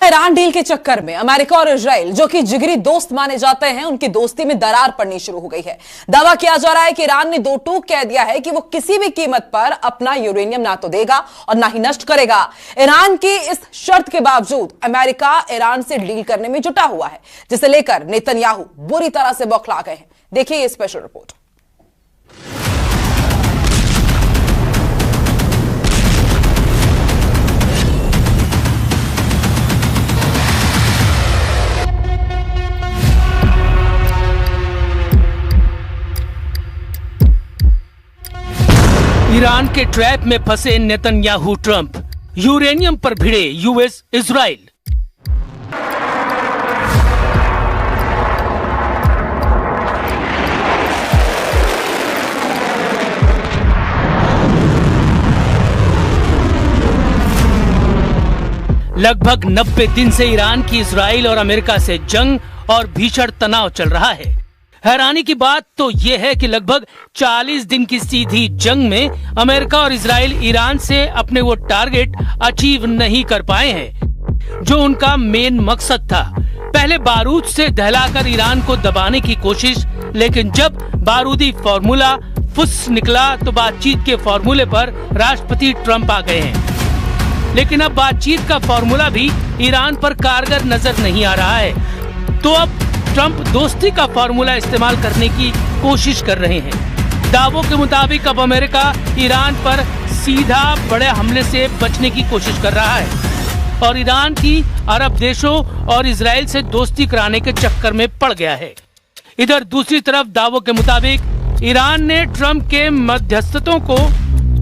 Iran deal के चक्कर में अमेरिका और इजराइल, जो कि जिगरी दोस्त माने जाते हैं, उनकी दोस्ती में दरार पड़नी शुरू हो गई है। दावा किया जा रहा है कि ईरान ने दो टूक कह दिया है कि वो किसी भी कीमत पर अपना यूरेनियम ना तो देगा और ना ही नष्ट करेगा। ईरान की इस शर्त के बावजूद अमेरिका ईरान से डील करने में जुटा हुआ है, जिसे लेकर नेतन्याहू बुरी तरह से बौखला गए हैं। देखिए ये स्पेशल रिपोर्ट। ईरान के ट्रैप में फंसे नेतन्याहू ट्रंप, यूरेनियम पर भिड़े यूएस इजराइल। लगभग 90 दिन से ईरान की इजराइल और अमेरिका से जंग और भीषण तनाव चल रहा है। हैरानी की बात तो यह है कि लगभग 40 दिन की सीधी जंग में अमेरिका और इजराइल ईरान से अपने वो टारगेट अचीव नहीं कर पाए हैं जो उनका मेन मकसद था। पहले बारूद से दहलाकर ईरान को दबाने की कोशिश, लेकिन जब बारूदी फॉर्मूला फुस निकला तो बातचीत के फॉर्मूले पर राष्ट्रपति ट्रंप आ गए हैं। लेकिन अब बातचीत का फॉर्मूला भी ईरान पर कारगर नजर नहीं आ रहा है, तो अब ट्रंप दोस्ती का फॉर्मूला इस्तेमाल करने की कोशिश कर रहे हैं। दावों के मुताबिक अब अमेरिका ईरान पर सीधा बड़े हमले से बचने की कोशिश कर रहा है और ईरान की अरब देशों और इजराइल से दोस्ती कराने के चक्कर में पड़ गया है। इधर दूसरी तरफ दावों के मुताबिक ईरान ने ट्रंप के मध्यस्थतों को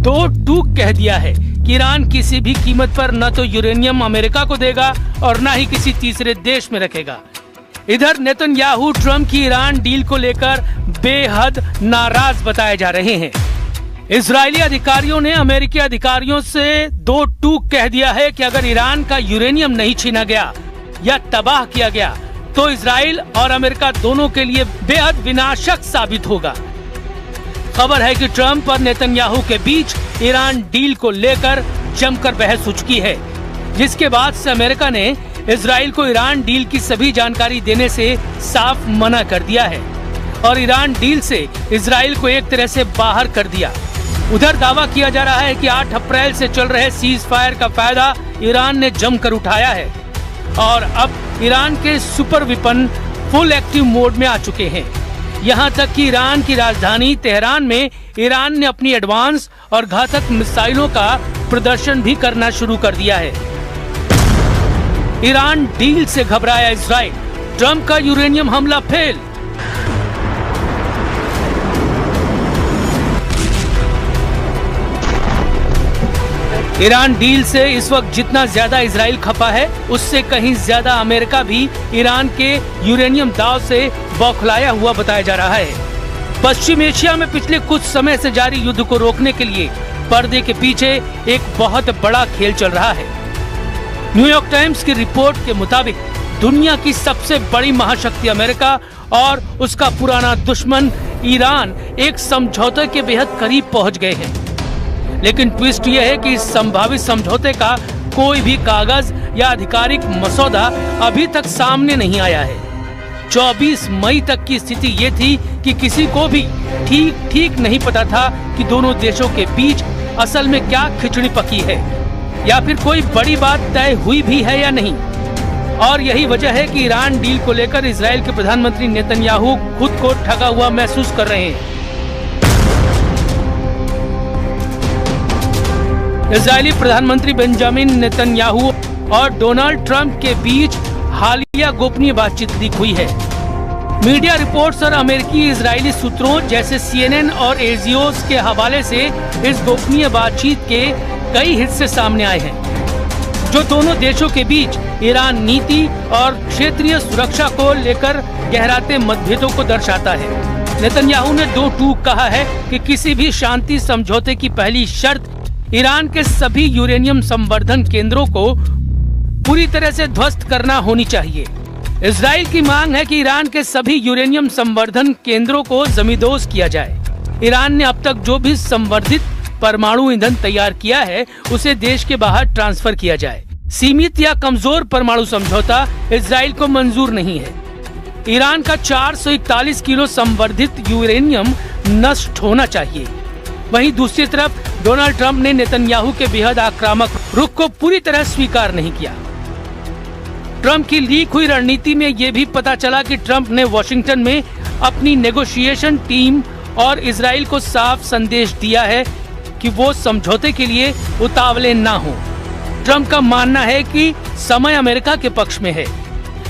दो टूक कह दिया है कि ईरान किसी भी कीमत पर न तो यूरेनियम अमेरिका को देगा और न ही किसी तीसरे देश में रखेगा। इधर नेतन्याहू ट्रंप की ईरान डील को लेकर बेहद नाराज बताए जा रहे हैं। इजरायली अधिकारियों ने अमेरिकी अधिकारियों से दो टूक कह दिया है कि अगर ईरान का यूरेनियम नहीं छीना गया या तबाह किया गया तो इजराइल और अमेरिका दोनों के लिए बेहद विनाशक साबित होगा। खबर है कि ट्रंप और नेतन्याहू के बीच ईरान डील को लेकर जमकर बहस हो चुकी है, जिसके बाद से अमेरिका ने इजराइल को ईरान डील की सभी जानकारी देने से साफ मना कर दिया है और ईरान डील से इजराइल को एक तरह से बाहर कर दिया। उधर दावा किया जा रहा है कि 8 अप्रैल से चल रहे सीज फायर का फायदा ईरान ने जमकर उठाया है और अब ईरान के super weapon full active mode में आ चुके हैं। यहाँ तक कि ईरान की राजधानी तेहरान में ईरान ने अपनी एडवांस और घातक मिसाइलों का प्रदर्शन भी करना शुरू कर दिया है। ईरान डील से घबराया इजराइल, ट्रंप का यूरेनियम हमला फेल। ईरान डील से इस वक्त जितना ज्यादा इजराइल खपा है, उससे कहीं ज्यादा अमेरिका भी ईरान के यूरेनियम दाव से बौखलाया हुआ बताया जा रहा है। पश्चिम एशिया में पिछले कुछ समय से जारी युद्ध को रोकने के लिए पर्दे के पीछे एक बहुत बड़ा खेल चल रहा है। न्यूयॉर्क टाइम्स की रिपोर्ट के मुताबिक दुनिया की सबसे बड़ी महाशक्ति अमेरिका और उसका पुराना दुश्मन ईरान एक समझौते के बेहद करीब पहुंच गए हैं। लेकिन ट्विस्ट यह है कि इस संभावित समझौते का कोई भी कागज या आधिकारिक मसौदा अभी तक सामने नहीं आया है। 24 मई तक की स्थिति ये थी कि किसी को भी ठीक नहीं पता था कि दोनों देशों के बीच असल में क्या खिचड़ी पकी है या फिर कोई बड़ी बात तय हुई भी है या नहीं। और यही वजह है कि ईरान डील को लेकर इजराइल के प्रधानमंत्री नेतन्याहू खुद को ठगा हुआ महसूस कर रहे हैं। इजरायली प्रधानमंत्री बेंजामिन नेतन्याहू और डोनाल्ड ट्रंप के बीच हालिया गोपनीय बातचीत लीक हुई है। मीडिया रिपोर्ट्स और अमेरिकी इजरायली सूत्रों जैसे CNN और एजियोस के हवाले से इस गोपनीय बातचीत के कई हिस्से सामने आए हैं, जो दोनों देशों के बीच ईरान नीति और क्षेत्रीय सुरक्षा को लेकर गहराते मतभेदों को दर्शाता है। नेतन्याहू ने दो टूक कहा है कि किसी भी शांति समझौते की पहली शर्त ईरान के सभी यूरेनियम संवर्धन केंद्रों को पूरी तरह से ध्वस्त करना होनी चाहिए। इजराइल की मांग है कि ईरान के सभी यूरेनियम संवर्धन केंद्रों को जमींदोज किया जाए। ईरान ने अब तक जो भी संवर्धित परमाणु ईंधन तैयार किया है उसे देश के बाहर ट्रांसफर किया जाए। सीमित या कमजोर परमाणु समझौता इजराइल को मंजूर नहीं है। ईरान का 441 किलो संवर्धित यूरेनियम नष्ट होना चाहिए। वहीं दूसरी तरफ डोनाल्ड ट्रंप ने नेतन्याहू के बेहद आक्रामक रुख को पूरी तरह स्वीकार नहीं किया। ट्रंप की लीक हुई रणनीति में ये भी पता चला कि ट्रंप ने वॉशिंगटन में अपनी नेगोशिएशन टीम और इजराइल को साफ संदेश दिया है कि वो समझौते के लिए उतावले ना हो। ट्रंप का मानना है कि समय अमेरिका के पक्ष में है,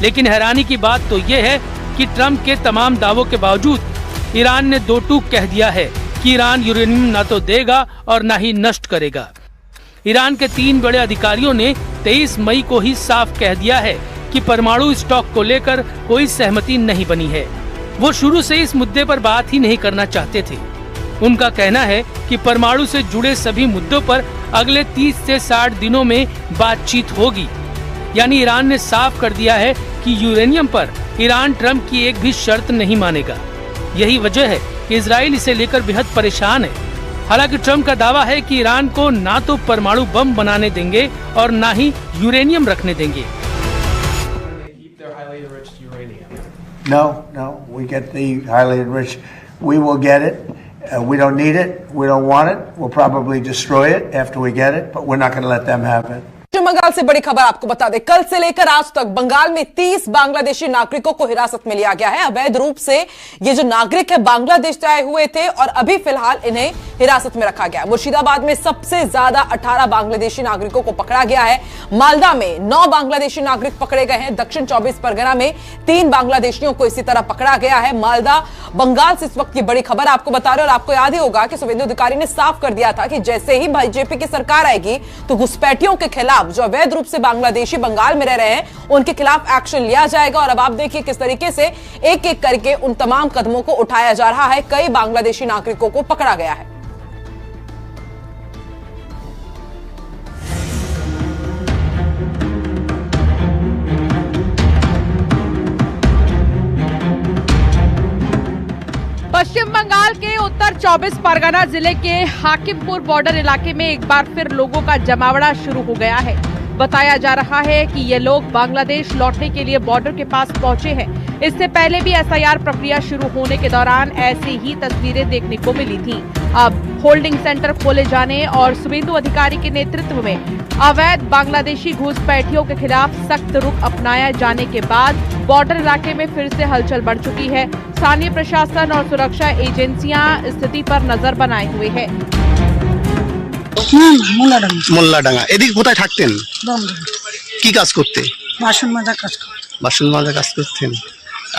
लेकिन हैरानी की बात तो ये है कि ट्रंप के तमाम दावों के बावजूद ईरान ने दो टूक कह दिया है कि ईरान यूरेनियम न तो देगा और न ही नष्ट करेगा। ईरान के 3 बड़े अधिकारियों ने 23 मई को ही साफ कह दिया है कि परमाणु स्टॉक को लेकर कोई सहमति नहीं बनी है। वो शुरू से इस मुद्दे पर बात ही नहीं करना चाहते थे। उनका कहना है कि परमाणु से जुड़े सभी मुद्दों पर अगले 30 से 60 दिनों में बातचीत होगी। यानी ईरान ने साफ कर दिया है कि यूरेनियम पर ईरान ट्रंप की एक भी शर्त नहीं मानेगा। यही वजह है कि इजराइल इसे लेकर बेहद परेशान है। हालांकि ट्रंप का दावा है कि ईरान को ना तो परमाणु बम बनाने देंगे और ना ही यूरेनियम रखने देंगे। No, we get the highly enriched. We will get it. We don't need it. We don't want it. We'll probably destroy it after we get it, but we're not going to let them have it. Bengal से बड़ी खबर आपको बता दें, कल से लेकर आज तक बंगाल में 30 बांग्लादेशी नागरिकों को हिरासत में लिया गया है। अवैध रूप से ये जो नागरिक है बांग्लादेश से आए हुए थे और अभी फिलहाल इन्हें हिरासत में रखा गया। मुर्शिदाबाद में सबसे ज्यादा 18 बांग्लादेशी नागरिकों को पकड़ा गया है। मालदा में 9 बांग्लादेशी नागरिक पकड़े गए हैं। दक्षिण 24 परगना में 3 बांग्लादेशियों को इसी तरह पकड़ा गया है। मालदा बंगाल से इस वक्त की बड़ी खबर आपको बता रहे हैं। और आपको याद ही होगा कि शुभेंदु अधिकारी ने साफ कर दिया था कि जैसे ही बीजेपी की सरकार आएगी तो घुसपैठियों के खिलाफ जो अवैध रूप से बांग्लादेशी बंगाल में रह रहे हैं उनके खिलाफ एक्शन लिया जाएगा। और अब आप देखिए किस तरीके से एक एक करके उन तमाम कदमों को उठाया जा रहा है। कई बांग्लादेशी नागरिकों को पकड़ा गया है। पश्चिम बंगाल के उत्तर 24 परगना जिले के हाकिमपुर बॉर्डर इलाके में एक बार फिर लोगों का जमावड़ा शुरू हो गया है। बताया जा रहा है कि ये लोग बांग्लादेश लौटने के लिए बॉर्डर के पास पहुंचे हैं। इससे पहले भी एसआईआर प्रक्रिया शुरू होने के दौरान ऐसी ही तस्वीरें देखने को मिली थी। अब होल्डिंग सेंटर खोले जाने और शुभेंदु अधिकारी के नेतृत्व में अवैध बांग्लादेशी घुसपैठियों के खिलाफ सख्त रुख अपनाया जाने के बाद बॉर्डर इलाके में फिर से हलचल बढ़ चुकी है। स्थानीय प्रशासन और सुरक्षा एजेंसियां स्थिति पर नजर बनाए हुए हैं। মোল্লাডাঙ্গা এদিকে কোথায় থাকতেন? কি কাজ করতে? বাসন মাজা কাজ করতে। বাসন মাজা কাজ করতেন।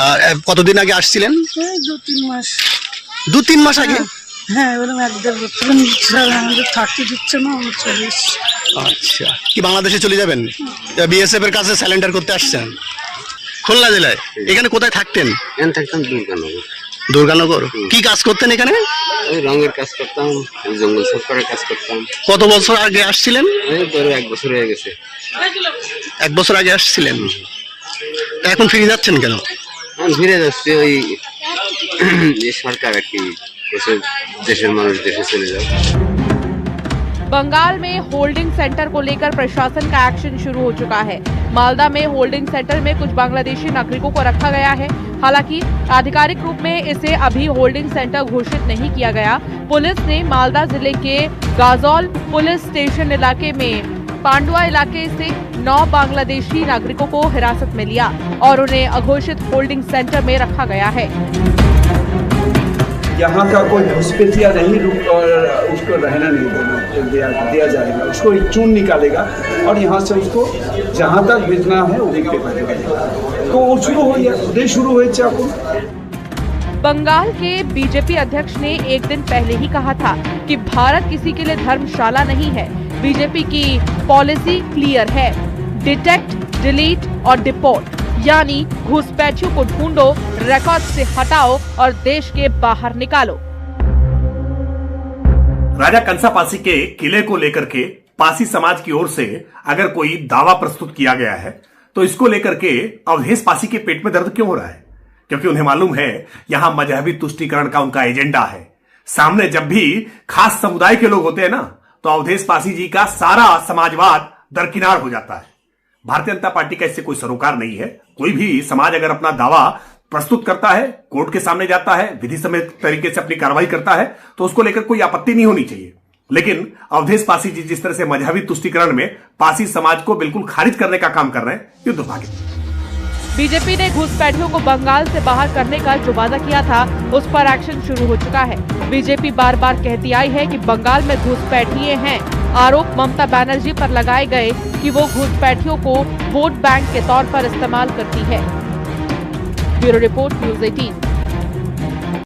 আর কতদিন আগে আসছিলেন? 2-3 মাস। 2-3 মাস আগে? হ্যাঁ, ওরকম 1-1.5 বছর আমাদের থাকতে দিচ্ছে না, আমরা চলে এসেছি। আচ্ছা, কি বাংলাদেশে চলে যাবেন? বিএসএফ এর কাছে স্যালেন্ডার করতে আসছেন? খুলনা জেলায়। এখানে কোথায় থাকতেন? এখানে থাকতাম দুর্গানগর। দুর্গানগর। কি কাজ করতেন এখানে? ওই রঙের কাজ করতাম, জঙ্গল সাফ করার কাজ করতাম। কত বছর আগে আসছিলেন? এই ধরো 1 বছর হয়ে গেছে। 1 বছর আগে আসছিলেন। এখন ফিরে যাচ্ছেন কেন? আমি ফিরে যাচ্ছি, ওই সরকার আর কি দেশের মানুষ দেশে চলে যাও। बंगाल में होल्डिंग सेंटर को लेकर प्रशासन का एक्शन शुरू हो चुका है। मालदा में होल्डिंग सेंटर में कुछ बांग्लादेशी नागरिकों को रखा गया है। हालांकि आधिकारिक रूप में इसे अभी होल्डिंग सेंटर घोषित नहीं किया गया। पुलिस ने मालदा जिले के गाजौल पुलिस स्टेशन इलाके में पांडुआ इलाके से 9 बांग्लादेशी नागरिकों को हिरासत में लिया और उन्हें अघोषित होल्डिंग सेंटर में रखा गया है। यहाँ का कोई घुसपैठिया नहीं रुक और उसको रहना नहीं दिया जाएगा। उसको चून निकालेगा और यहाँ से उसको जहाँ तक भेजना है वहीं पे भेजेगा। तो वो शुरू हो गया, शुरू हुए चाकू। बंगाल के बीजेपी अध्यक्ष ने एक दिन पहले ही कहा था कि भारत किसी के लिए धर्मशाला नहीं है। बीजेपी की पॉलिसी क्लियर है, डिटेक्ट, डिलीट और डिपोर्ट, यानी घुसपैठियों को ढूंढो, रिकॉर्ड से हटाओ और देश के बाहर निकालो। राजा कंसा पासी के किले को लेकर के पासी समाज की ओर से अगर कोई दावा प्रस्तुत किया गया है तो इसको लेकर के अवधेश पासी के पेट में दर्द क्यों हो रहा है? क्योंकि उन्हें मालूम है यहां मजहबी तुष्टीकरण का उनका एजेंडा है। सामने जब भी खास समुदाय के लोग होते हैं ना तो अवधेश पासी जी का सारा समाजवाद दरकिनार हो जाता है। भारतीय जनता पार्टी का इससे कोई सरोकार नहीं है। कोई भी समाज अगर अपना दावा प्रस्तुत करता है, कोर्ट के सामने जाता है, विधि सम्मत तरीके से अपनी कार्रवाई करता है, तो उसको लेकर कोई आपत्ति नहीं होनी चाहिए। लेकिन अवधेश पासी जी जिस तरह से मजहबी तुष्टीकरण में पासी समाज को बिल्कुल खारिज करने का काम कर रहे हैं, ये दुर्भाग्य। बीजेपी ने घुसपैठियों को बंगाल से बाहर करने का जो वादा किया था, उस पर एक्शन शुरू हो चुका है। बीजेपी बार बार कहती आई है कि बंगाल में घुसपैठिए हैं। आरोप ममता बनर्जी पर लगाए गए कि वो घुसपैठियों को वोट बैंक के तौर पर इस्तेमाल करती है। Bureau report, news 18।